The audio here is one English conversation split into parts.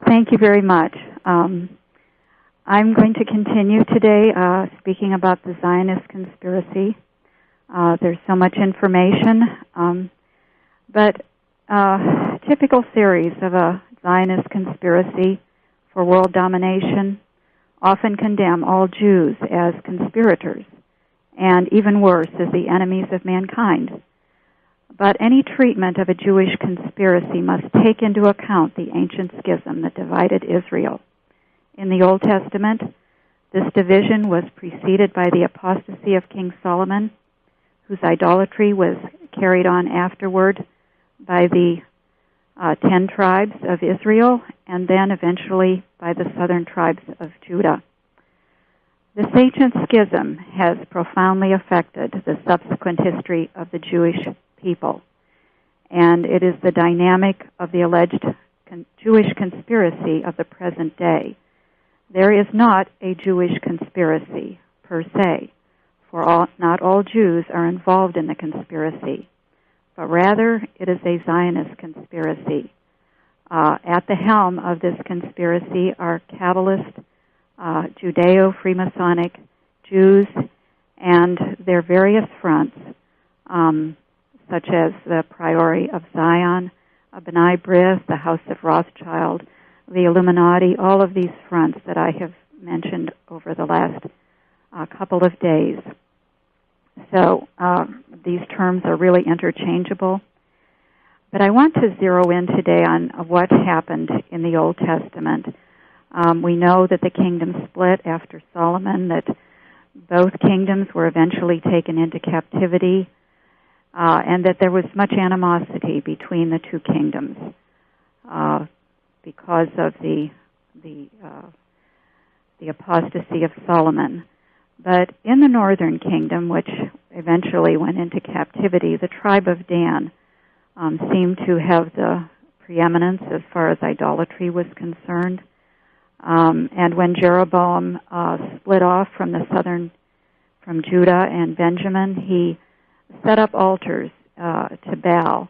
Thank you very much. I'm going to continue today speaking about the Zionist conspiracy. There's so much information, but typical series of a Zionist conspiracy for world domination often condemn all Jews as conspirators, and even worse, as the enemies of mankind. But any treatment of a Jewish conspiracy must take into account the ancient schism that divided Israel. In the Old Testament, this division was preceded by the apostasy of King Solomon, whose idolatry was carried on afterward by the 10 tribes of Israel, and then eventually by the southern tribes of Judah. This ancient schism has profoundly affected the subsequent history of the Jewish people, and it is the dynamic of the alleged Jewish conspiracy of the present day. There is not a Jewish conspiracy per se, for not all Jews are involved in the conspiracy, but rather it is a Zionist conspiracy. At the helm of this conspiracy are Kabbalist, Judeo-Freemasonic Jews, and their various fronts, such as the Priory of Zion, B'nai B'rith, the House of Rothschild, the Illuminati, all of these fronts that I have mentioned over the last couple of days. So these terms are really interchangeable. But I want to zero in today on what happened in the Old Testament. We know that the kingdom split after Solomon, that both kingdoms were eventually taken into captivity, and that there was much animosity between the two kingdoms because of the apostasy of Solomon. But in the northern kingdom, which eventually went into captivity, the tribe of Dan seemed to have the preeminence as far as idolatry was concerned. And when Jeroboam split off from Judah and Benjamin, he set up altars to Baal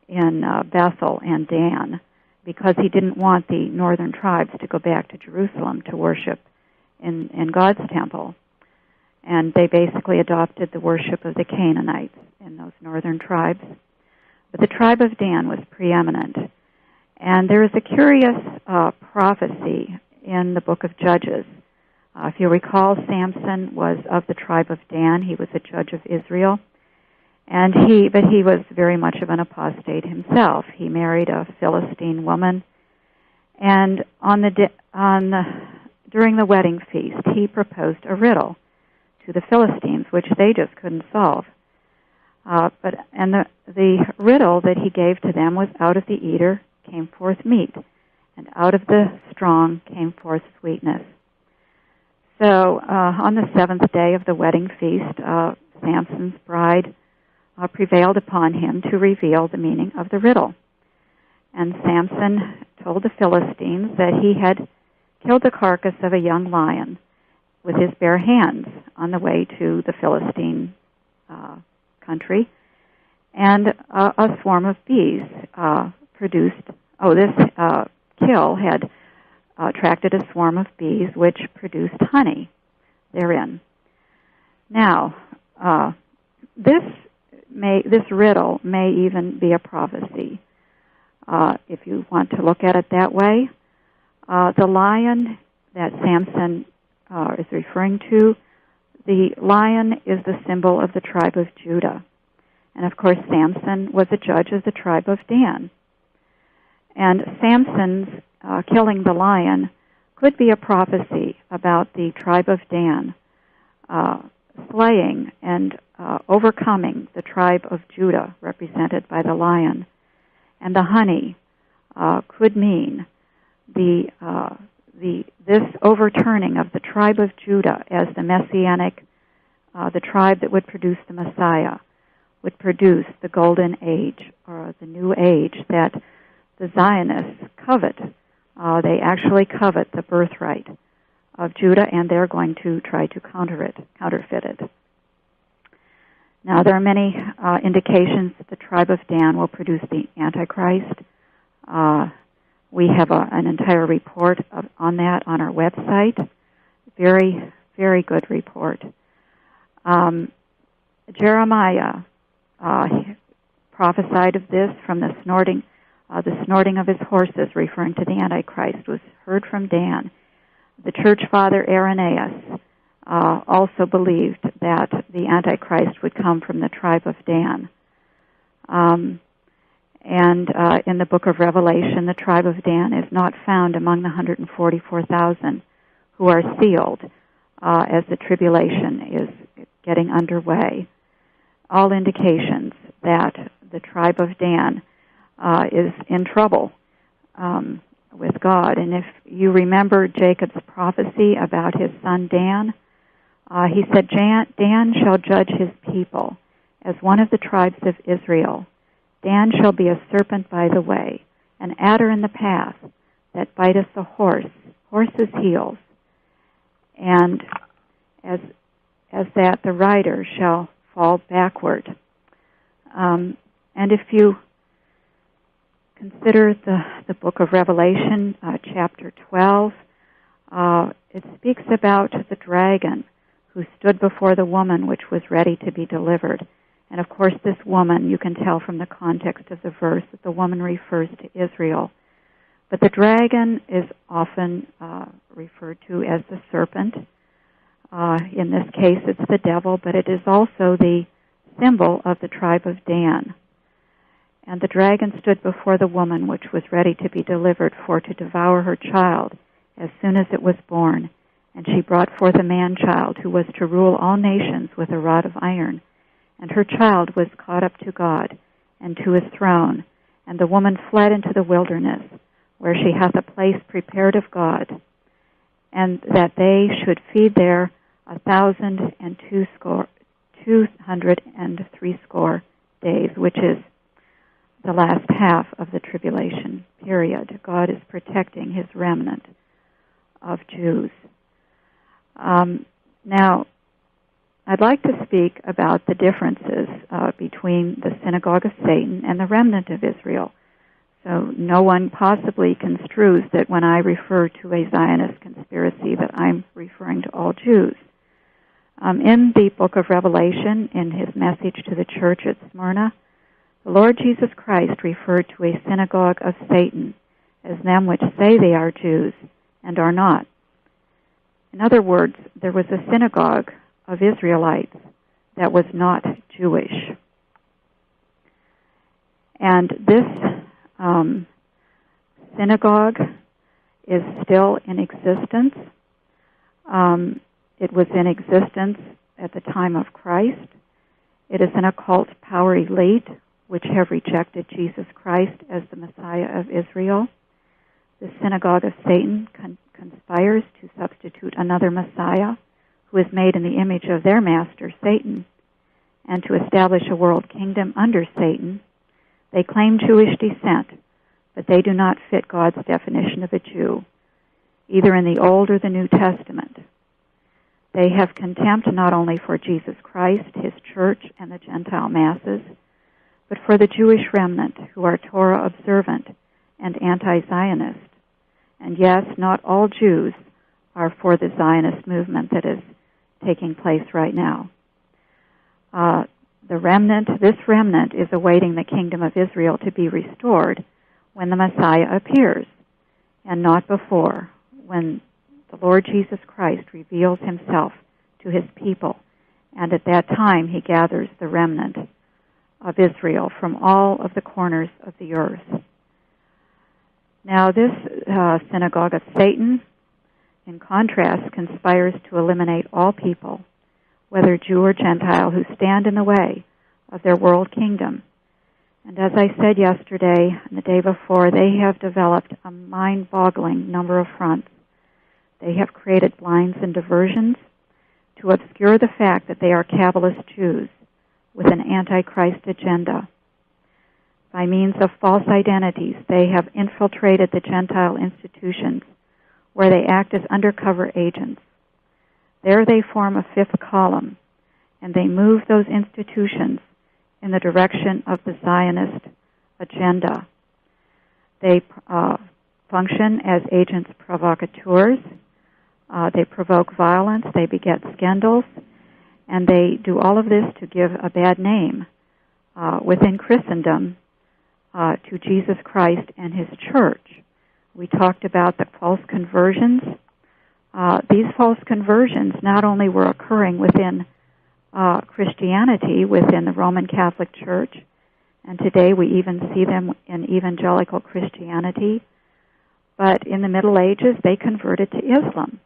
in Bethel and Dan, because he didn't want the northern tribes to go back to Jerusalem to worship in God's temple. And they basically adopted the worship of the Canaanites in those northern tribes. But the tribe of Dan was preeminent. And there is a curious prophecy in the book of Judges. If you recall, Samson was of the tribe of Dan. He was a judge of Israel. But he was very much of an apostate himself. He married a Philistine woman, and during the wedding feast, he proposed a riddle to the Philistines, which they just couldn't solve. The riddle that he gave to them was, out of the eater came forth meat, and out of the strong came forth sweetness. So on the seventh day of the wedding feast, Samson's bride prevailed upon him to reveal the meaning of the riddle. And Samson told the Philistines that he had killed the carcass of a young lion with his bare hands on the way to the Philistine country, and a swarm of bees this kill had attracted a swarm of bees which produced honey therein. Now, this riddle may even be a prophecy, if you want to look at it that way. The lion that Samson is referring to, the lion is the symbol of the tribe of Judah. And of course, Samson was a judge of the tribe of Dan. And Samson's killing the lion could be a prophecy about the tribe of Dan slaying and overcoming the tribe of Judah, represented by the lion. And the honey could mean this overturning of the tribe of Judah as the messianic, the tribe that would produce the Messiah, would produce the golden age, or the new age that the Zionists covet. They actually covet the birthright of Judah, and they're going to try to counterfeit it. Now, there are many indications that the tribe of Dan will produce the Antichrist. We have an entire report on that on our website. Very, very good report. Jeremiah prophesied of this from the snorting of his horses, referring to the Antichrist, was heard from Dan. The church father Irenaeus also believed that the Antichrist would come from the tribe of Dan. And in the book of Revelation, the tribe of Dan is not found among the 144,000 who are sealed as the tribulation is getting underway. All indications that the tribe of Dan is in trouble with God. And if you remember Jacob's prophecy about his son Dan, he said, Dan shall judge his people as one of the tribes of Israel. Dan shall be a serpent by the way, an adder in the path that biteth the horse's heels, and as that the rider shall fall backward. And if you consider the book of Revelation, chapter 12, it speaks about the dragon who stood before the woman which was ready to be delivered. And of course, this woman, you can tell from the context of the verse that the woman refers to Israel. But the dragon is often referred to as the serpent. In this case, it's the devil, but it is also the symbol of the tribe of Dan. And the dragon stood before the woman which was ready to be delivered for to devour her child as soon as it was born. And she brought forth a man-child who was to rule all nations with a rod of iron. And her child was caught up to God and to his throne. And the woman fled into the wilderness, where she hath a place prepared of God, and that they should feed there 283 days, which is the last half of the tribulation period. God is protecting his remnant of Jews. Now, I'd like to speak about the differences between the Synagogue of Satan and the Remnant of Israel. So no one possibly construes that when I refer to a Zionist conspiracy that I'm referring to all Jews. In the book of Revelation, in his message to the church at Smyrna, the Lord Jesus Christ referred to a synagogue of Satan as them which say they are Jews and are not. In other words, there was a synagogue of Israelites that was not Jewish. And this synagogue is still in existence. It was in existence at the time of Christ. It is an occult power elite which have rejected Jesus Christ as the Messiah of Israel. The synagogue of Satan conspires to substitute another Messiah who is made in the image of their master, Satan, and to establish a world kingdom under Satan. They claim Jewish descent, but they do not fit God's definition of a Jew, either in the Old or the New Testament. They have contempt not only for Jesus Christ, his church, and the Gentile masses, but for the Jewish remnant who are Torah observant and anti-Zionist. And yes, not all Jews are for the Zionist movement that is taking place right now. This remnant is awaiting the kingdom of Israel to be restored when the Messiah appears, and not before, when the Lord Jesus Christ reveals himself to his people, and at that time he gathers the remnant of Israel from all of the corners of the earth. Now, this synagogue of Satan, in contrast, conspires to eliminate all people, whether Jew or Gentile, who stand in the way of their world kingdom. And as I said yesterday and the day before, they have developed a mind-boggling number of fronts. They have created blinds and diversions to obscure the fact that they are Kabbalist Jews with an antichrist agenda. By means of false identities, they have infiltrated the Gentile institutions where they act as undercover agents. There they form a fifth column, and they move those institutions in the direction of the Zionist agenda. They function as agents provocateurs. They provoke violence, they beget scandals, and they do all of this to give a bad name within Christendom to Jesus Christ and His church. We talked about the false conversions. These false conversions not only were occurring within Christianity, within the Roman Catholic Church, and today we even see them in evangelical Christianity, but in the Middle Ages they converted to Islam.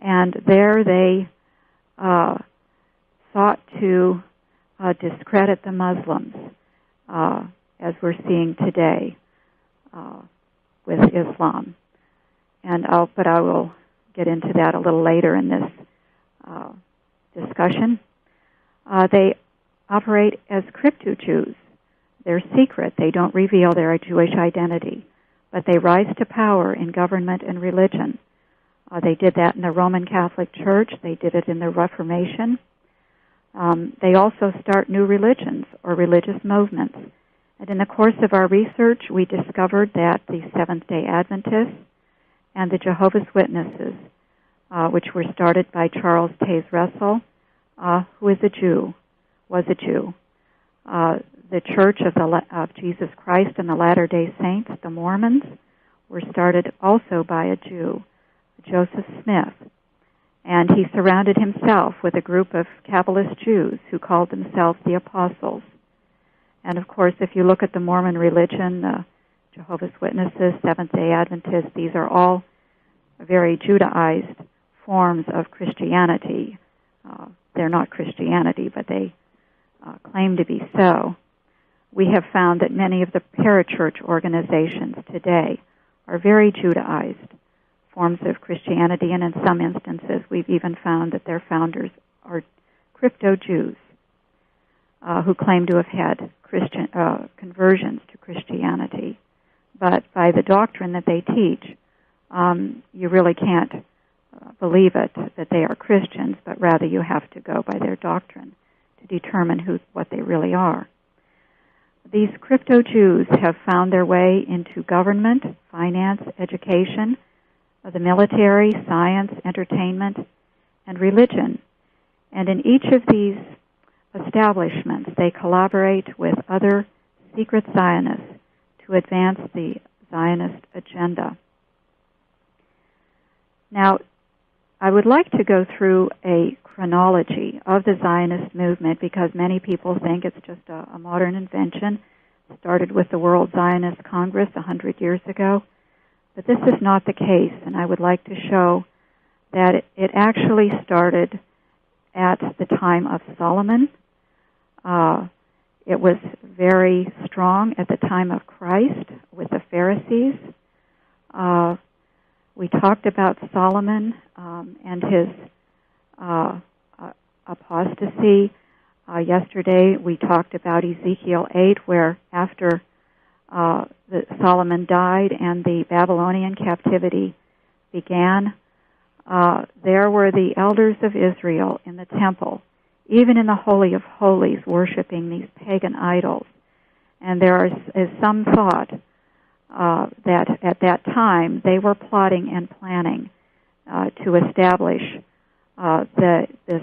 And there they sought to discredit the Muslims, as we're seeing today with Islam. But I will get into that a little later in this discussion. They operate as crypto-Jews. They're secret. They don't reveal their Jewish identity, but they rise to power in government and religion. They did that in the Roman Catholic Church. They did it in the Reformation. They also start new religions or religious movements. And in the course of our research, we discovered that the Seventh-day Adventists and the Jehovah's Witnesses, which were started by Charles Taze Russell, who is a Jew, was a Jew. The Church of Jesus Christ and the Latter-day Saints, the Mormons, were started also by a Jew, Joseph Smith. And he surrounded himself with a group of Kabbalist Jews who called themselves the Apostles. And of course, if you look at the Mormon religion, the Jehovah's Witnesses, Seventh-day Adventists, these are all very Judaized forms of Christianity. They're not Christianity, but they claim to be so. We have found that many of the parachurch organizations today are very Judaized forms of Christianity, and in some instances we've even found that their founders are crypto-Jews who claim to have had Christian conversions to Christianity. But by the doctrine that they teach, you really can't believe it that they are Christians, but rather you have to go by their doctrine to determine what they really are. These crypto-Jews have found their way into government, finance, education, the military, science, entertainment, and religion. And in each of these establishments, they collaborate with other secret Zionists to advance the Zionist agenda. Now, I would like to go through a chronology of the Zionist movement because many people think it's just a modern invention. It started with the World Zionist Congress 100 years ago. But this is not the case, and I would like to show that it actually started at the time of Solomon. It was very strong at the time of Christ with the Pharisees. We talked about Solomon and his apostasy. Yesterday we talked about Ezekiel 8, where after Solomon died and the Babylonian captivity began, there were the elders of Israel in the temple, even in the Holy of Holies, worshiping these pagan idols. And there is some thought that at that time they were plotting and planning to establish this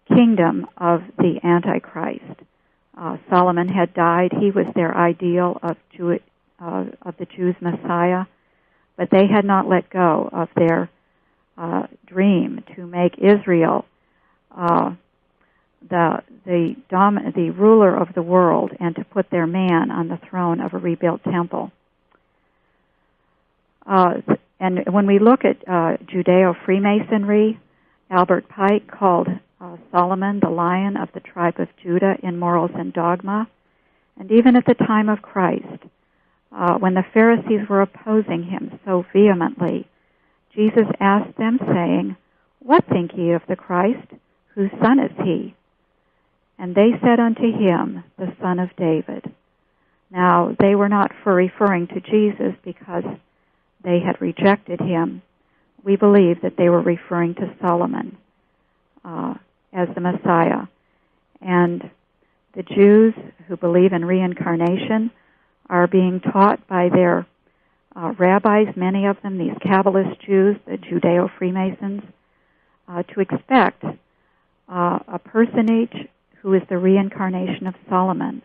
kingdom of the Antichrist. Solomon had died. He was their ideal of the Jews' Messiah, but they had not let go of their dream to make Israel the ruler of the world and to put their man on the throne of a rebuilt temple. And when we look at Judeo-Freemasonry, Albert Pike called Solomon the lion of the tribe of Judah in morals and dogma. And even at the time of Christ, when the Pharisees were opposing him so vehemently, Jesus asked them, saying, "What think ye of the Christ? Whose son is he?" And they said unto him, "The son of David." Now, they were not referring to Jesus because they had rejected him. We believe that they were referring to Solomon as the Messiah. And the Jews who believe in reincarnation are being taught by their rabbis, many of them, these Kabbalist Jews, the Judeo-Freemasons, to expect a personage who is the reincarnation of Solomon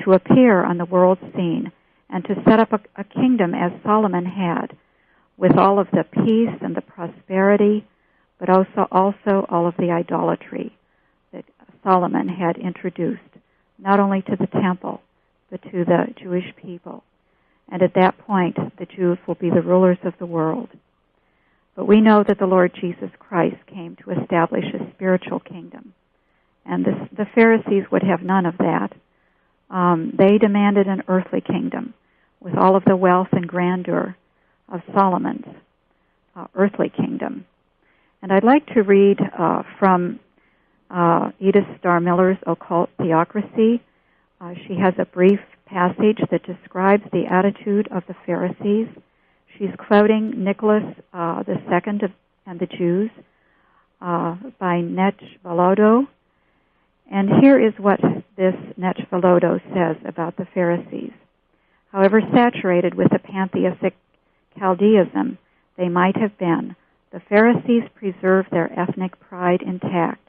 to appear on the world scene and to set up a kingdom as Solomon had, with all of the peace and the prosperity, but also all of the idolatry that Solomon had introduced, not only to the temple, but to the Jewish people. And at that point, the Jews will be the rulers of the world. But we know that the Lord Jesus Christ came to establish a spiritual kingdom. And the Pharisees would have none of that. They demanded an earthly kingdom with all of the wealth and grandeur of Solomon's earthly kingdom. And I'd like to read from Edith Starr Miller's Occult Theocracy. She has a brief passage that describes the attitude of the Pharisees. She's quoting Nicholas II and the Jews by Nechvolodo. And here is what this Nechvolodo says about the Pharisees. However saturated with the pantheistic Chaldeism they might have been, the Pharisees preserved their ethnic pride intact.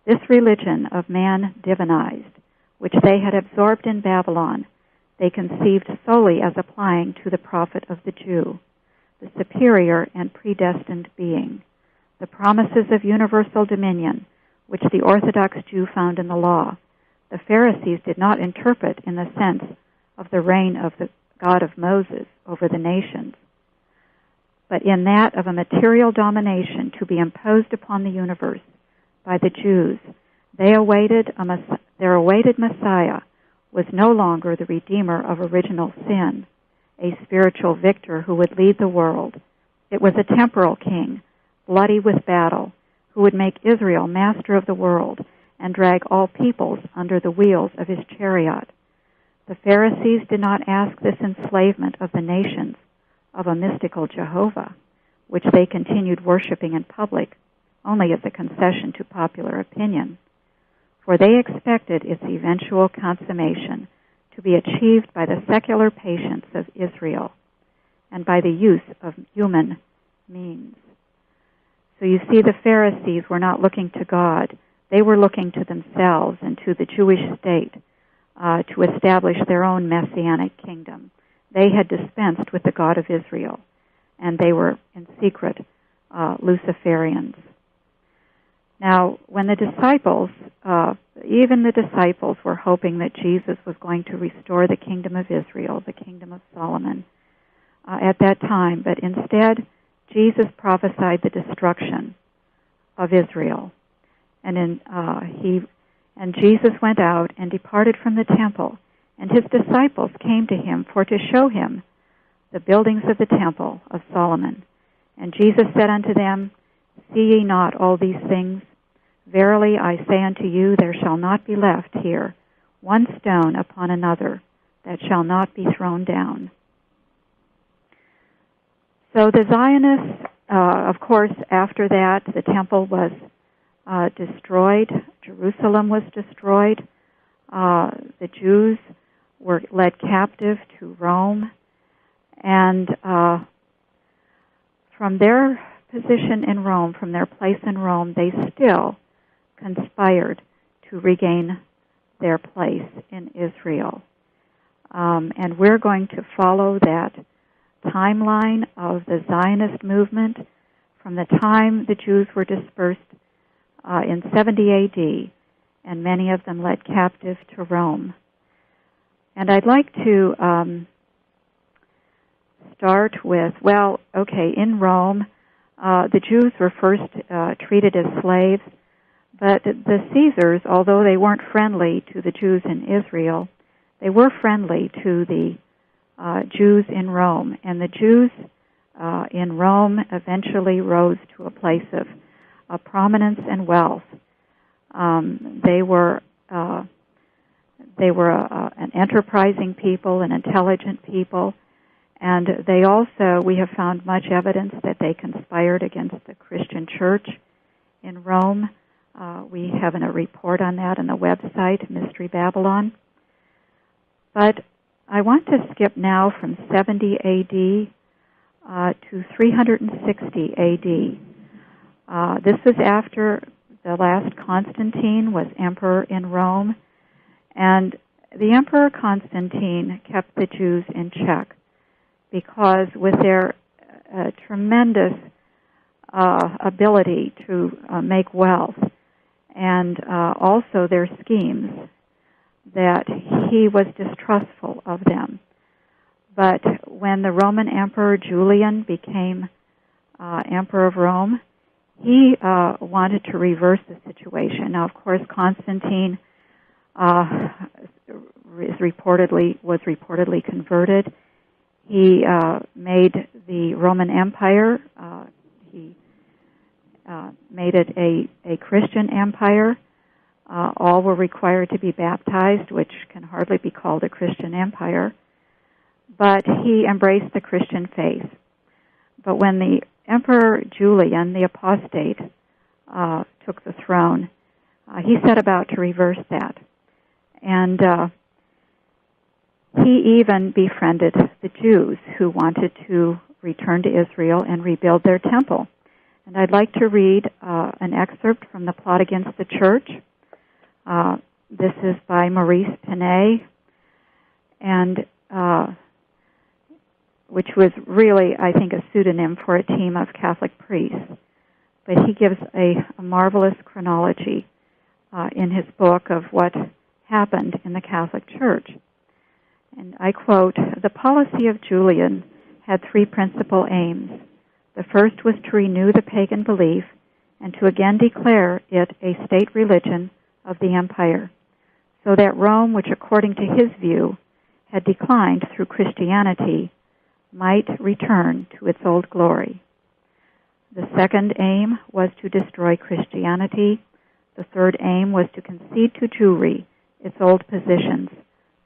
This religion of man divinized, which they had absorbed in Babylon, they conceived solely as applying to the prophet of the Jew, the superior and predestined being, the promises of universal dominion, which the Orthodox Jew found in the law. The Pharisees did not interpret in the sense of the reign of the God of Moses over the nations, but in that of a material domination to be imposed upon the universe by the Jews. Their awaited Messiah was no longer the Redeemer of original sin, a spiritual victor who would lead the world. It was a temporal king, bloody with battle, who would make Israel master of the world and drag all peoples under the wheels of his chariot. The Pharisees did not ask this enslavement of the nations of a mystical Jehovah, which they continued worshiping in public only as a concession to popular opinion, for they expected its eventual consummation to be achieved by the secular patience of Israel and by the use of human means. So you see, the Pharisees were not looking to God. They were looking to themselves and to the Jewish state to establish their own messianic kingdom. They had dispensed with the God of Israel, and they were in secret Luciferians. Now, when the disciples, even the disciples, were hoping that Jesus was going to restore the kingdom of Israel, the kingdom of Solomon, at that time, but instead, Jesus prophesied the destruction of Israel. And Jesus went out and departed from the temple, and his disciples came to him for to show him the buildings of the temple of Solomon. And Jesus said unto them, See ye not all these things? Verily I say unto you, there shall not be left here one stone upon another that shall not be thrown down. So the Zionists, of course, after that, the temple was destroyed. Jerusalem was destroyed. The Jews were led captive to Rome. And from their position in Rome, from their place in Rome, they still conspired to regain their place in Israel. And we're going to follow that timeline of the Zionist movement from the time the Jews were dispersed in 70 A.D., and many of them led captive to Rome. And I'd like to start with, in Rome, the Jews were first treated as slaves, but the Caesars, although they weren't friendly to the Jews in Israel, they were friendly to the Jews in Rome. And the Jews in Rome eventually rose to a place of prominence and wealth. They were an enterprising people, an intelligent people, and they also, we have found much evidence that they conspired against the Christian church in Rome. We have a report on that on the website, Mystery Babylon. But I want to skip now from 70 A.D. To 360 A.D. This was after the last Constantine was emperor in Rome, and the Emperor Constantine kept the Jews in check because with their tremendous ability to make wealth and also their schemes, that he was distrustful of them. But when the Roman Emperor Julian became Emperor of Rome, he wanted to reverse the situation. Now, of course, Constantine was reportedly converted. He made the Roman Empire, he made it a Christian empire. All were required to be baptized, which can hardly be called a Christian empire. But he embraced the Christian faith. But when the Emperor Julian, the apostate, took the throne, he set about to reverse that. And he even befriended the Jews who wanted to return to Israel and rebuild their temple. And I'd like to read an excerpt from The Plot Against the Church. This is by Maurice Pinet, and which was really, I think, a pseudonym for a team of Catholic priests. But he gives a marvelous chronology in his book of what happened in the Catholic Church. And I quote, "The policy of Julian had three principal aims. The first was to renew the pagan belief and to again declare it a state religion of the empire, so that Rome, which according to his view had declined through Christianity, might return to its old glory. The second aim was to destroy Christianity. The third aim was to concede to Jewry its old positions,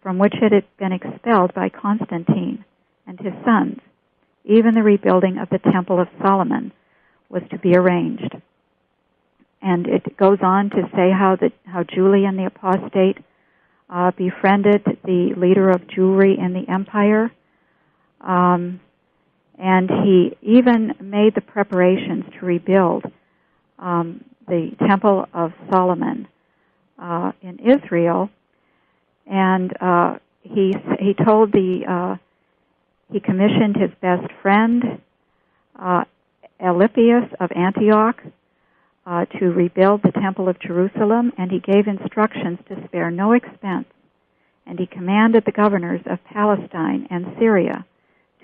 from which it had been expelled by Constantine and his sons. Even the rebuilding of the Temple of Solomon was to be arranged." And it goes on to say how Julian the apostate befriended the leader of Jewry in the empire, and he even made the preparations to rebuild the Temple of Solomon in Israel. And he told he commissioned his best friend Alypius of Antioch to rebuild the Temple of Jerusalem, and he gave instructions to spare no expense. And he commanded the governors of Palestine and Syria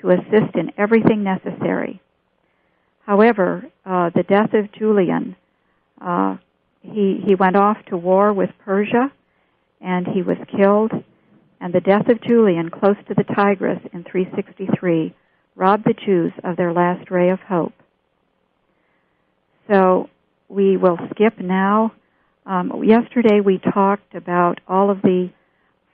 to assist in everything necessary. However, the death of Julian, he went off to war with Persia, and he was killed. And the death of Julian, close to the Tigris in 363, robbed the Jews of their last ray of hope. So we will skip now. Yesterday we talked about all of the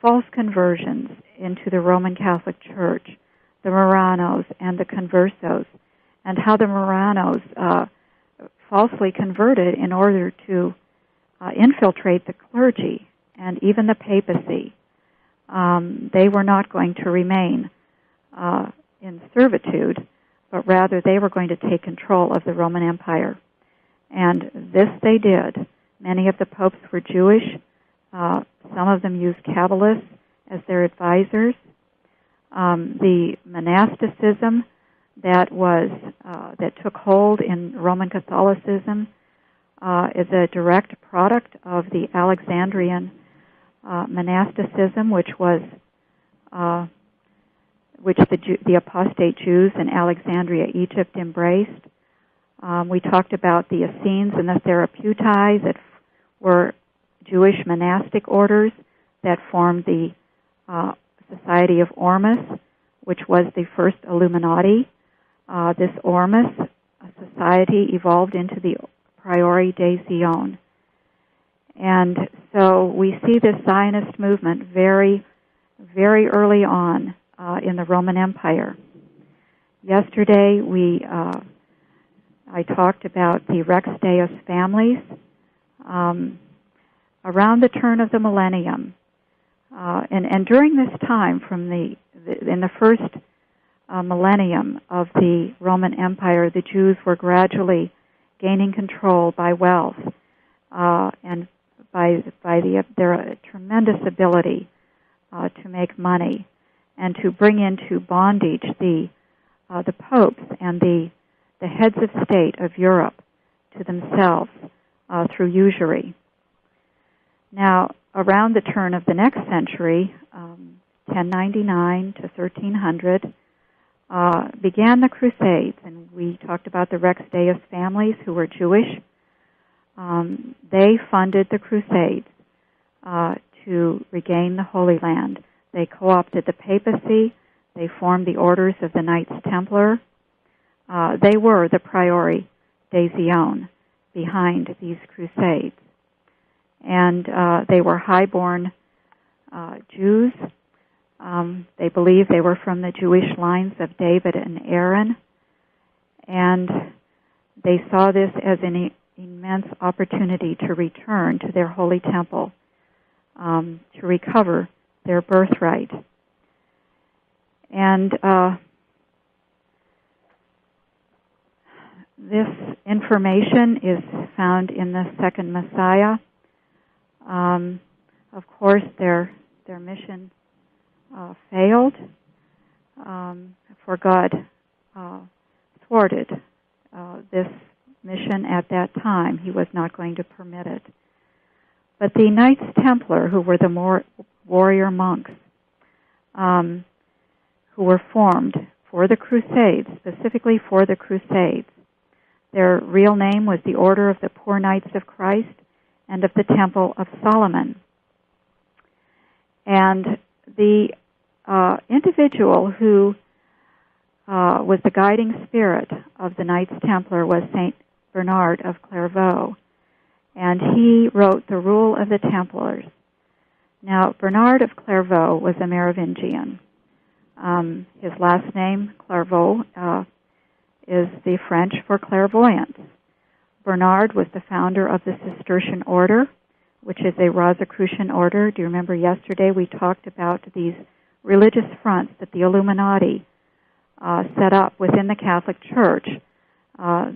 false conversions into the Roman Catholic Church, the Marranos and the Conversos, and how the Marranos falsely converted in order to infiltrate the clergy and even the papacy. They were not going to remain in servitude, but rather they were going to take control of the Roman Empire. And this they did. Many of the popes were Jewish. Some of them used Kabbalists as their advisors. The monasticism that took hold in Roman Catholicism is a direct product of the Alexandrian monasticism, which the apostate Jews in Alexandria, Egypt, embraced. We talked about the Essenes and the Therapeutae that were Jewish monastic orders that formed the Society of Ormus, which was the first Illuminati. This Ormus society evolved into the Priori de Zion. And so we see this Zionist movement very, very early on in the Roman Empire. Yesterday I talked about the Rex Deus families. Around the turn of the millennium, And during this time, in the first millennium of the Roman Empire, the Jews were gradually gaining control by wealth and by their tremendous ability to make money and to bring into bondage the popes and the heads of state of Europe to themselves through usury. Now, around the turn of the next century, 1099 to 1300, began the Crusades, and we talked about the Rex Deus families who were Jewish. They funded the Crusades to regain the Holy Land. They co-opted the papacy. They formed the orders of the Knights Templar. They were the priori Dazione behind these Crusades. And they were high-born Jews. They believed they were from the Jewish lines of David and Aaron. And they saw this as an immense opportunity to return to their holy temple, to recover their birthright. And this information is found in the Second Messiah. Of course, their mission failed, for God thwarted this mission at that time. He was not going to permit it. But the Knights Templar, who were the more warrior monks, who were formed for the Crusades, specifically for the Crusades, their real name was the Order of the Poor Knights of Christ and of the Temple of Solomon. And the individual who was the guiding spirit of the Knights Templar was Saint Bernard of Clairvaux, and he wrote the Rule of the Templars. Now, Bernard of Clairvaux was a Merovingian. His last name, Clairvaux, is the French for clairvoyance. Bernard was the founder of the Cistercian order, which is a Rosicrucian order. Do you remember yesterday we talked about these religious fronts that the Illuminati set up within the Catholic Church?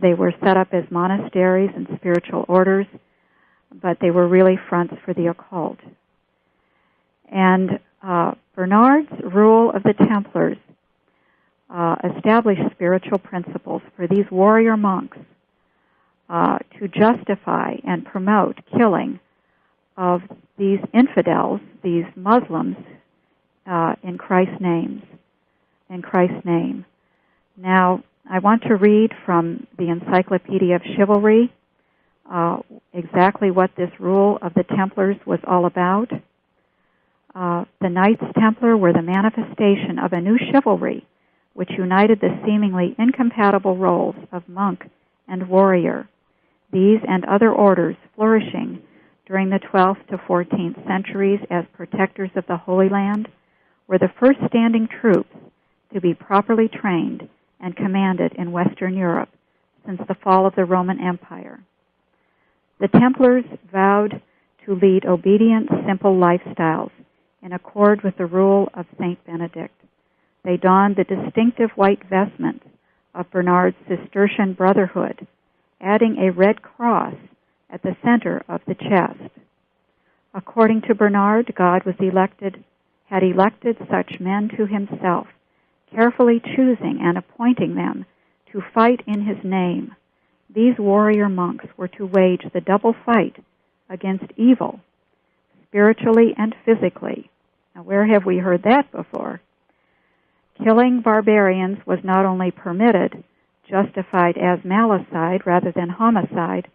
They were set up as monasteries and spiritual orders, but they were really fronts for the occult. And Bernard's Rule of the Templars established spiritual principles for these warrior monks to justify and promote killing of these infidels, these Muslims, in Christ's name. Now, I want to read from the Encyclopedia of Chivalry exactly what this Rule of the Templars was all about. The Knights Templar were the manifestation of a new chivalry which united the seemingly incompatible roles of monk and warrior. These and other orders flourishing during the 12th to 14th centuries as protectors of the Holy Land were the first standing troops to be properly trained and commanded in Western Europe since the fall of the Roman Empire. The Templars vowed to lead obedient, simple lifestyles in accord with the rule of Saint Benedict. They donned the distinctive white vestments of Bernard's Cistercian Brotherhood, adding a red cross at the center of the chest. According to Bernard, God had elected such men to himself, carefully choosing and appointing them to fight in his name. These warrior monks were to wage the double fight against evil, spiritually and physically. Now, where have we heard that before? Killing barbarians was not only permitted, justified as malicide rather than homicide,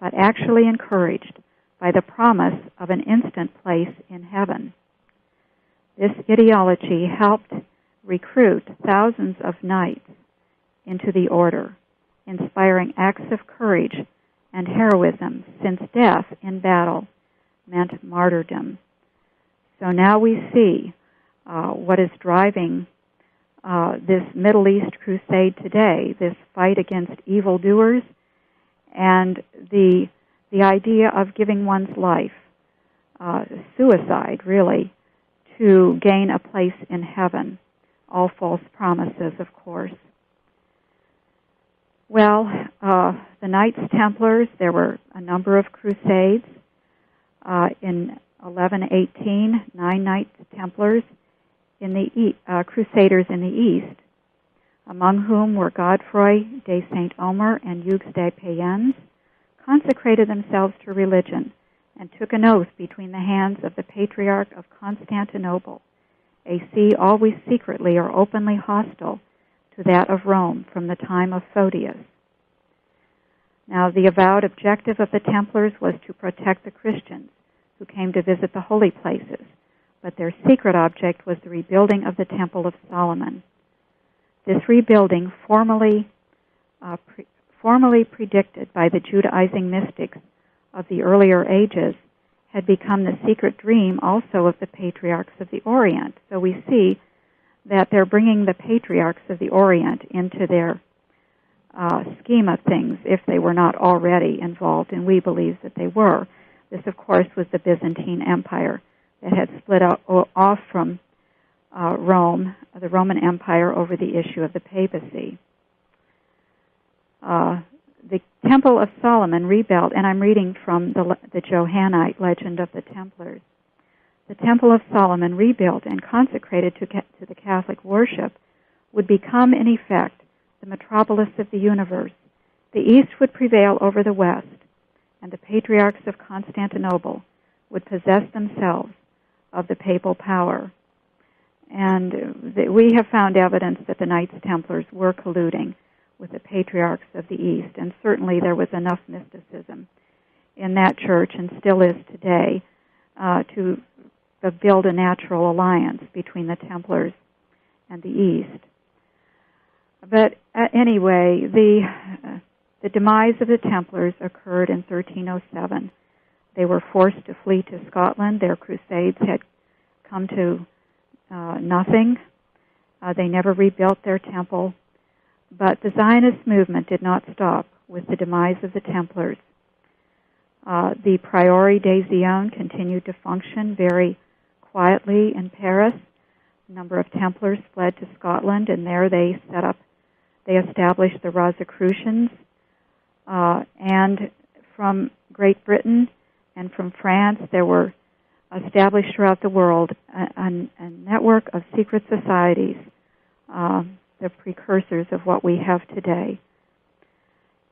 but actually encouraged by the promise of an instant place in heaven. This ideology helped recruit thousands of knights into the order, inspiring acts of courage and heroism, since death in battle meant martyrdom. So now we see what is driving this Middle East crusade today, this fight against evildoers, and the idea of giving one's life, suicide really, to gain a place in heaven. All false promises, of course. Well, the Knights Templars, there were a number of Crusades. In 1118, 9 Knights Templars in the Crusaders in the East, among whom were Godefroy de Saint-Omer and Hugues de Payens, consecrated themselves to religion and took an oath between the hands of the Patriarch of Constantinople, a see always secretly or openly hostile to that of Rome from the time of Photius. Now, the avowed objective of the Templars was to protect the Christians who came to visit the holy places, but their secret object was the rebuilding of the Temple of Solomon. This rebuilding, formally predicted by the Judaizing mystics of the earlier ages, had become the secret dream also of the patriarchs of the Orient. So we see that they're bringing the patriarchs of the Orient into their scheme of things, if they were not already involved, and we believe that they were. This, of course, was the Byzantine Empire that had split off from Rome, the Roman Empire, over the issue of the papacy. The Temple of Solomon rebuilt, and I'm reading from the Johannite legend of the Templars. The Temple of Solomon, rebuilt and consecrated to the Catholic worship, would become, in effect, the metropolis of the universe. The East would prevail over the West, and the patriarchs of Constantinople would possess themselves of the papal power. And we have found evidence that the Knights Templars were colluding with the patriarchs of the East, and certainly there was enough mysticism in that church, and still is today, to build a natural alliance between the Templars and the East. But anyway, the demise of the Templars occurred in 1307. They were forced to flee to Scotland. Their crusades had come to nothing. They never rebuilt their temple. But the Zionist movement did not stop with the demise of the Templars. The Prieuré des Zions continued to function very quietly in Paris. A number of Templars fled to Scotland, and there they established the Rosicrucians. And from Great Britain and from France, there were established throughout the world a network of secret societies, the precursors of what we have today.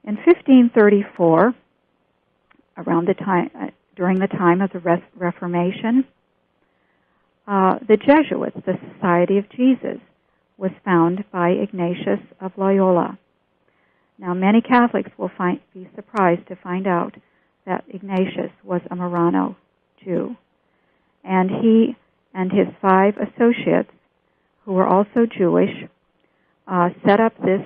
In 1534, during the time of the Reformation, the Jesuits, the Society of Jesus, was founded by Ignatius of Loyola. Now, many Catholics will be surprised to find out that Ignatius was a Marrano Jew. And he and his 5 associates, who were also Jewish, set up this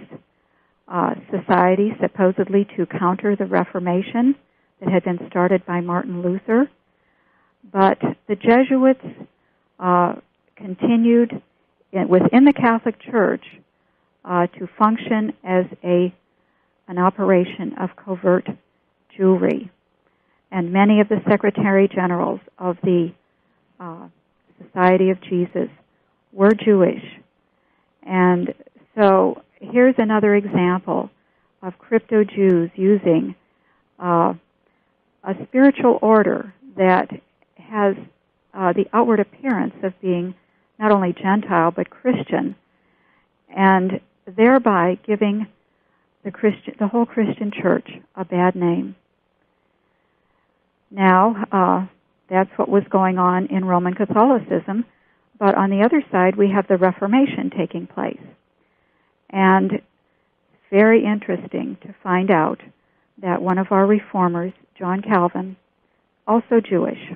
society supposedly to counter the Reformation that had been started by Martin Luther. But the Jesuits continued within the Catholic Church to function as an operation of covert Jewry. And many of the Secretary Generals of the Society of Jesus were Jewish. And so here's another example of crypto-Jews using a spiritual order that has the outward appearance of being not only Gentile but Christian, and thereby giving the whole Christian church a bad name. Now, that's what was going on in Roman Catholicism, but on the other side we have the Reformation taking place. And it's very interesting to find out that one of our reformers, John Calvin, also Jewish.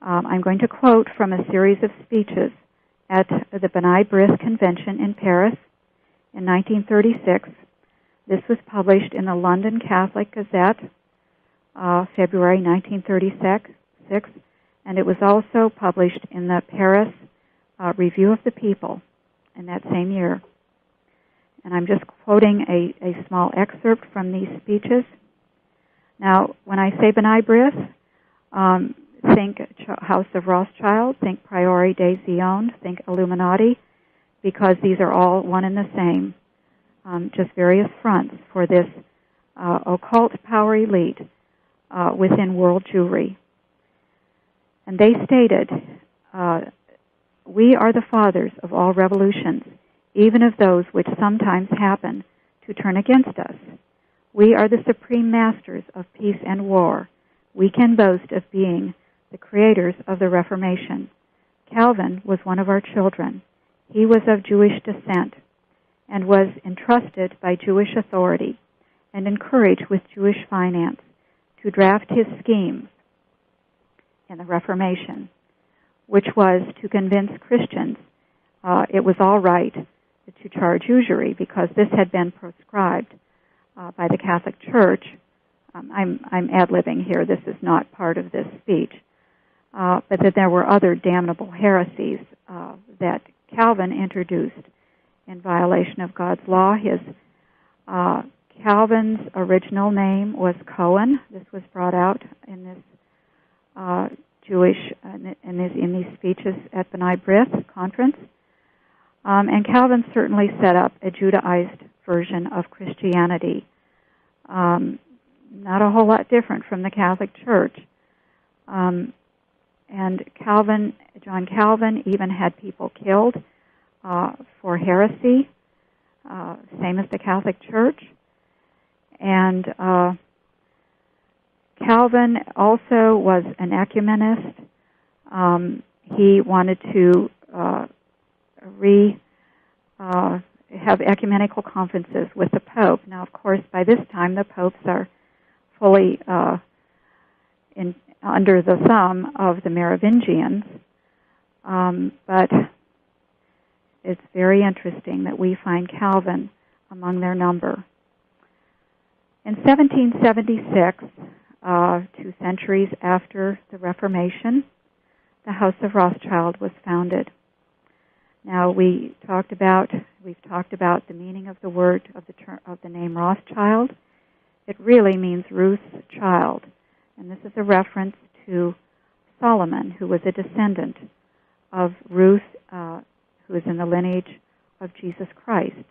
I'm going to quote from a series of speeches at the B'nai B'rith Convention in Paris in 1936. This was published in the London Catholic Gazette, February 1936, and it was also published in the Paris Review of the People in that same year. And I'm just quoting a small excerpt from these speeches. Now, when I say B'nai B'rith, think House of Rothschild, think Priori des Zion, think Illuminati, because these are all one and the same, just various fronts for this occult power elite within world Jewry. And they stated, we are the fathers of all revolutions, even of those which sometimes happen to turn against us. We are the supreme masters of peace and war. We can boast of being the creators of the Reformation. Calvin was one of our children. He was of Jewish descent and was entrusted by Jewish authority and encouraged with Jewish finance to draft his schemes in the Reformation, which was to convince Christians it was all right to charge usury because this had been prescribed by the Catholic Church. I'm ad-libbing here. This is not part of this speech. But that there were other damnable heresies that Calvin introduced in violation of God's law. Calvin's original name was Cohen. This was brought out in this in these speeches at B'nai B'rith conference. And Calvin certainly set up a Judaized version of Christianity, not a whole lot different from the Catholic Church. And John Calvin even had people killed for heresy, same as the Catholic Church. And Calvin also was an ecumenist. He wanted to have ecumenical conferences with the Pope. Now, of course, by this time, the popes are fully under the thumb of the Merovingians. But it's very interesting that we find Calvin among their number. In 1776, 2 centuries after the Reformation, the House of Rothschild was founded. Now, we've talked about the meaning of the word of the name Rothschild. It really means Ruth's child, and this is a reference to Solomon, who was a descendant of Ruth, who is in the lineage of Jesus Christ.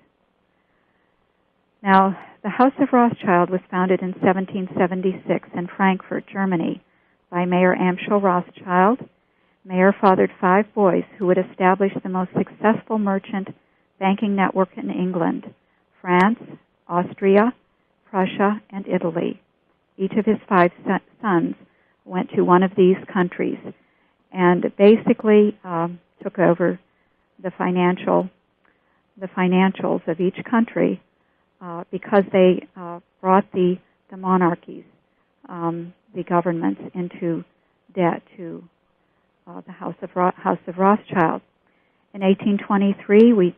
Now, the House of Rothschild was founded in 1776 in Frankfurt, Germany, by Mayor Amschel Rothschild. Mayer fathered 5 boys who would establish the most successful merchant banking network in England, France, Austria, Prussia, and Italy. Each of his 5 sons went to one of these countries and basically took over the financials of each country because they brought the monarchies, the governments, into debt to the House of Rothschild. In 1823, we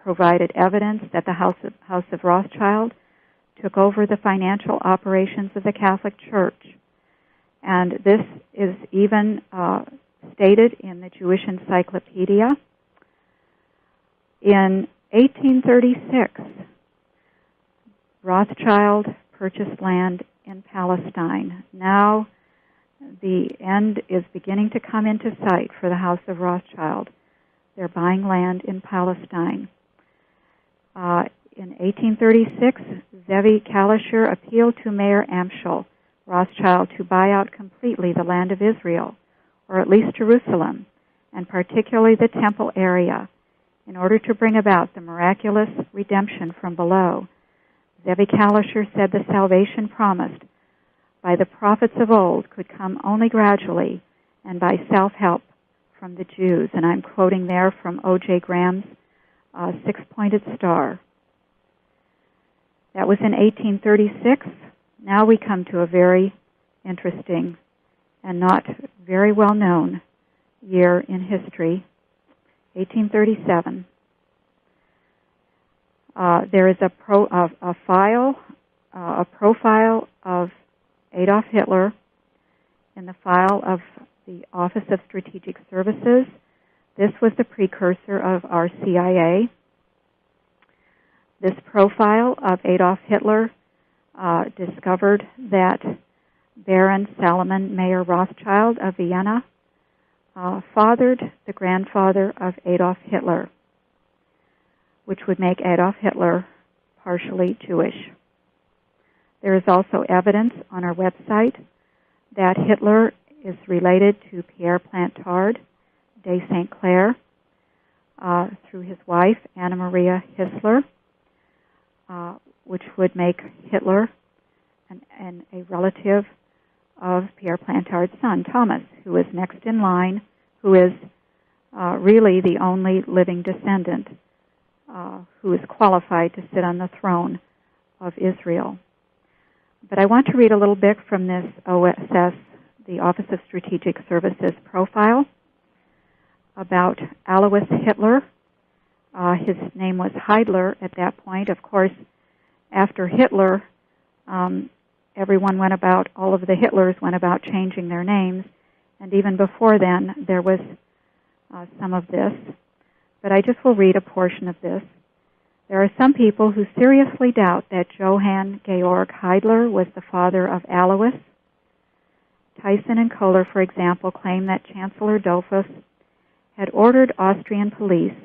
provided evidence that the House of Rothschild took over the financial operations of the Catholic Church. And this is even stated in the Jewish Encyclopedia. In 1836, Rothschild purchased land in Palestine. Now the end is beginning to come into sight for the House of Rothschild. They're buying land in Palestine. In 1836, Zevi Kalisher appealed to Mayor Amschel Rothschild to buy out completely the land of Israel, or at least Jerusalem, and particularly the temple area, in order to bring about the miraculous redemption from below. Zevi Kalisher said the salvation promised by the prophets of old could come only gradually and by self-help from the Jews. And I'm quoting there from O.J. Graham's Six-Pointed Star. That was in 1836. Now we come to a very interesting and not very well-known year in history, 1837. There is a profile of Adolf Hitler in the file of the Office of Strategic Services. This was the precursor of our CIA. This profile of Adolf Hitler discovered that Baron Salomon Mayer Rothschild of Vienna fathered the grandfather of Adolf Hitler, which would make Adolf Hitler partially Jewish. There is also evidence on our website that Hitler is related to Pierre Plantard de St. Clair through his wife, Anna Maria Hissler, which would make Hitler a relative of Pierre Plantard's son, Thomas, who is next in line, who is really the only living descendant who is qualified to sit on the throne of Israel. But I want to read a little bit from this OSS, the Office of Strategic Services profile, about Alois Hitler. His name was Heidler at that point. Of course, after Hitler, all of the Hitlers went about changing their names, and even before then, there was some of this. But I just will read a portion of this. There are some people who seriously doubt that Johann Georg Heidler was the father of Alois. Tyson and Kohler, for example, claim that Chancellor Dollfuss had ordered Austrian police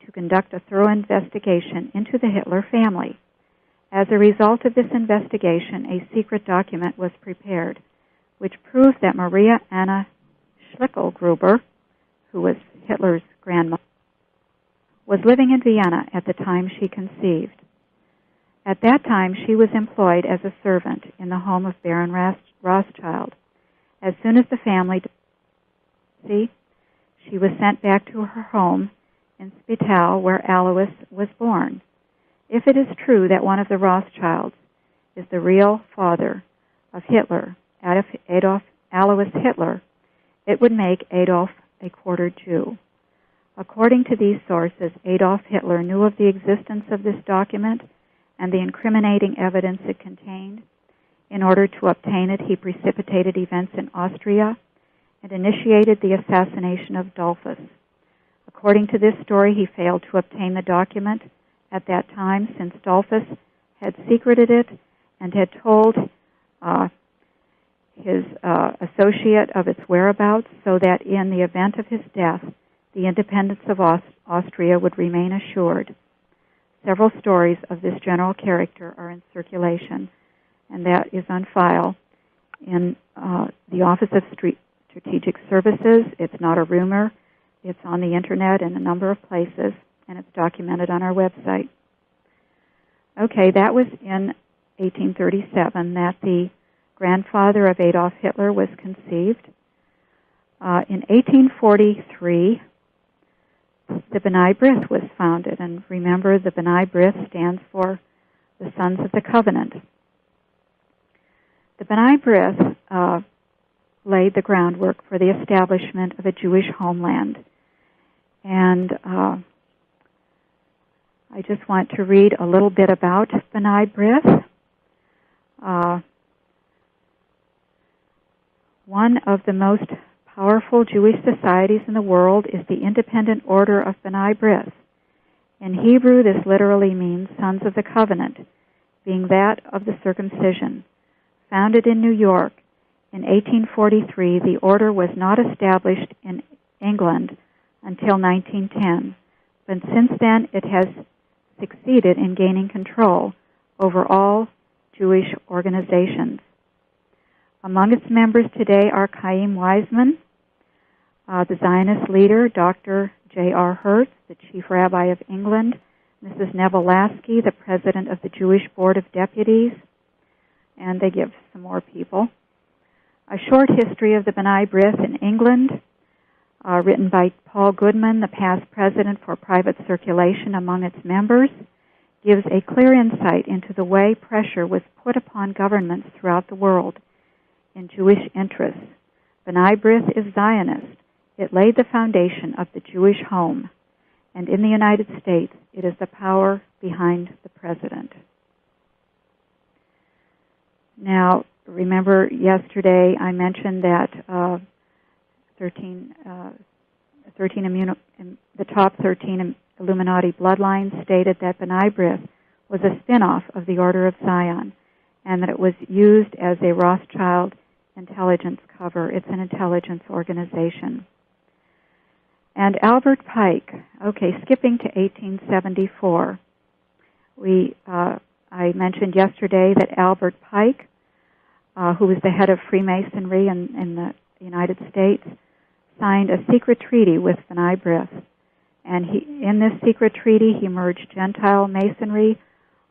to conduct a thorough investigation into the Hitler family. As a result of this investigation, a secret document was prepared, which proves that Maria Anna Schlickelgruber, who was Hitler's grandmother, was living in Vienna at the time she conceived. At that time, she was employed as a servant in the home of Baron Rothschild. As soon as the family divorced, she was sent back to her home in Spital, where Alois was born. If it is true that one of the Rothschilds is the real father of Hitler, Alois Hitler, it would make Adolf a quarter Jew. According to these sources, Adolf Hitler knew of the existence of this document and the incriminating evidence it contained. In order to obtain it, he precipitated events in Austria and initiated the assassination of Dollfuss. According to this story, he failed to obtain the document at that time, since Dollfuss had secreted it and had told his associate of its whereabouts, so that in the event of his death, the independence of Austria would remain assured. Several stories of this general character are in circulation, and that is on file in the Office of Strategic Services. It's not a rumor. It's on the Internet in a number of places, and it's documented on our website. Okay, that was in 1837 that the grandfather of Adolf Hitler was conceived. In 1843, the B'nai B'rith was founded, and remember, the B'nai B'rith stands for the Sons of the Covenant. The B'nai B'rith laid the groundwork for the establishment of a Jewish homeland, and I just want to read a little bit about B'nai B'rith. One of the most powerful Jewish societies in the world is the Independent Order of B'nai B'rith. In Hebrew, this literally means Sons of the Covenant, being that of the circumcision. Founded in New York in 1843, the order was not established in England until 1910, but since then it has succeeded in gaining control over all Jewish organizations. Among its members today are Chaim Weizmann, the Zionist leader, Dr. J.R. Hertz, the Chief Rabbi of England, Mrs. Neville Lasky, the President of the Jewish Board of Deputies, and they give some more people. A short history of the B'nai B'rith in England, written by Paul Goodman, the past president for private circulation among its members, gives a clear insight into the way pressure was put upon governments throughout the world in Jewish interests. B'nai B'rith is Zionist. It laid the foundation of the Jewish home, and in the United States, it is the power behind the president. Now, remember yesterday I mentioned that the top 13 Illuminati bloodlines stated that B'nai B'rith was a spin-off of the Order of Zion, and that it was used as a Rothschild intelligence cover. It's an intelligence organization. And Albert Pike, skipping to 1874. I mentioned yesterday that Albert Pike, who was the head of Freemasonry in the United States, signed a secret treaty with B'nai B'rith. And in this secret treaty, he merged Gentile Masonry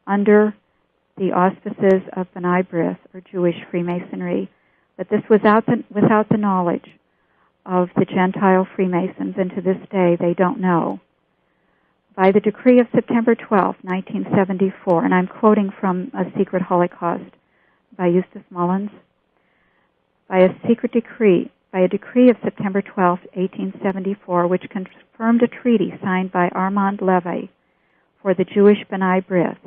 under the auspices of B'nai B'rith, or Jewish Freemasonry. But this was without the knowledge of the Gentile Freemasons, and to this day they don't know. By the decree of September 12, 1974, and I'm quoting from A Secret Holocaust by Eustace Mullins, by a decree of September 12, 1874, which confirmed a treaty signed by Armand Levy for the Jewish B'nai B'rith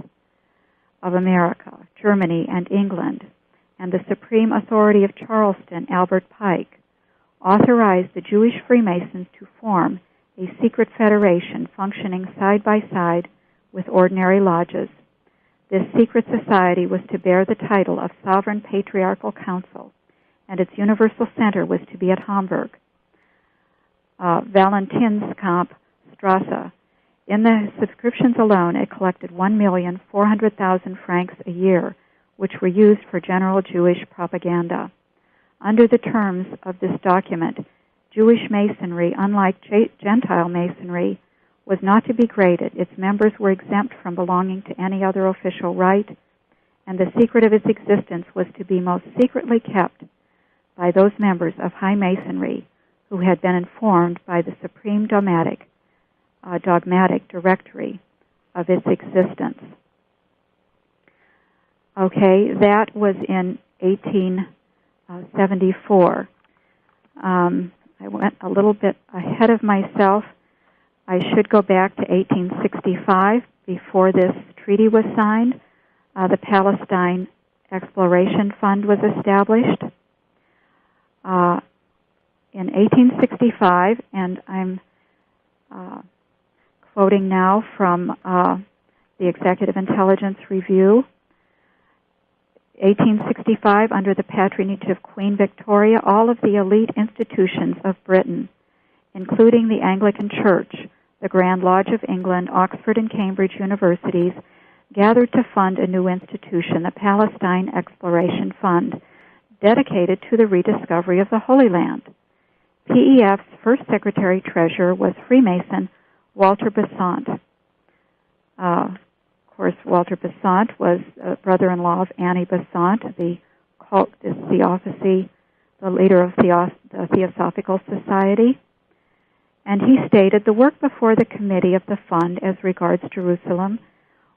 of America, Germany, and England, and the supreme authority of Charleston, Albert Pike, authorized the Jewish Freemasons to form a secret federation functioning side by side with ordinary lodges. This secret society was to bear the title of Sovereign Patriarchal Council, and its universal center was to be at Hamburg, Valentinskamp Strasse. In the subscriptions alone, it collected 1,400,000 francs a year, which were used for general Jewish propaganda. Under the terms of this document, Jewish Masonry, unlike Gentile Masonry, was not to be graded. Its members were exempt from belonging to any other official rite, and the secret of its existence was to be most secretly kept by those members of High Masonry who had been informed by the Supreme Dogmatic Directory of its existence. That was in 1874. I went a little bit ahead of myself. I should go back to 1865. Before this treaty was signed, the Palestine Exploration Fund was established. In 1865, and I'm quoting now from the Executive Intelligence Review, 1865, under the patronage of Queen Victoria, all of the elite institutions of Britain, including the Anglican Church, the Grand Lodge of England, Oxford and Cambridge universities, gathered to fund a new institution, the Palestine Exploration Fund, dedicated to the rediscovery of the Holy Land. PEF's first secretary-treasurer was Freemason Walter Besant. Of course, Walter Besant was a brother-in-law of Annie Besant, the leader of the Theosophical Society. And he stated, the work before the committee of the fund as regards Jerusalem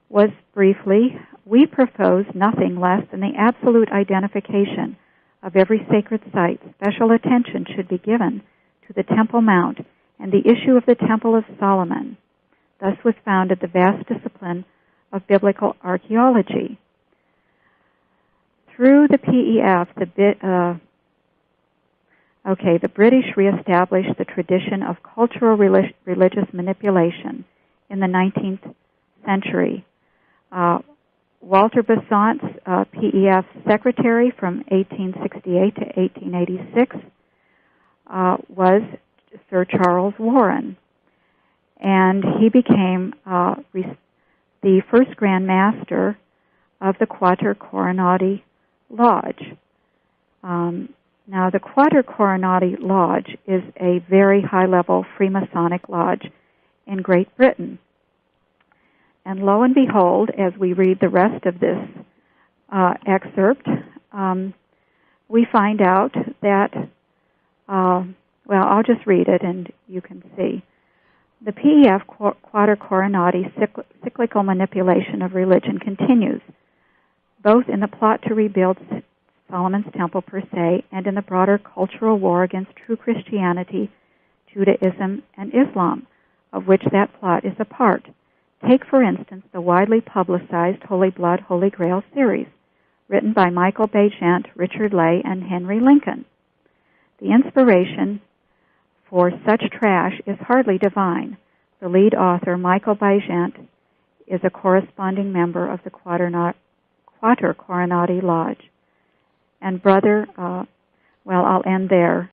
was briefly, we propose nothing less than the absolute identification of every sacred site. Special attention should be given to the Temple Mount and the issue of the Temple of Solomon. Thus was founded the vast discipline of biblical archaeology. Through the PEF, the British reestablished the tradition of cultural religious manipulation in the 19th century. Walter Besant's PEF secretary from 1868 to 1886 was Sir Charles Warren, and he became the first Grand Master of the Quater Coronati Lodge. Now, the Quater Coronati Lodge is a very high-level Freemasonic lodge in Great Britain. And lo and behold, as we read the rest of this excerpt, we find out that, I'll just read it and you can see. The PEF Quater Coronati cyclical manipulation of religion continues, both in the plot to rebuild Solomon's Temple per se and in the broader cultural war against true Christianity, Judaism, and Islam, of which that plot is a part. Take, for instance, the widely publicized Holy Blood, Holy Grail series, written by Michael Bajent, Richard Lay, and Henry Lincoln. The inspiration for such trash is hardly divine. The lead author, Michael Bajent, is a corresponding member of the Quater Coronati Lodge. And Brother Well, I'll end there.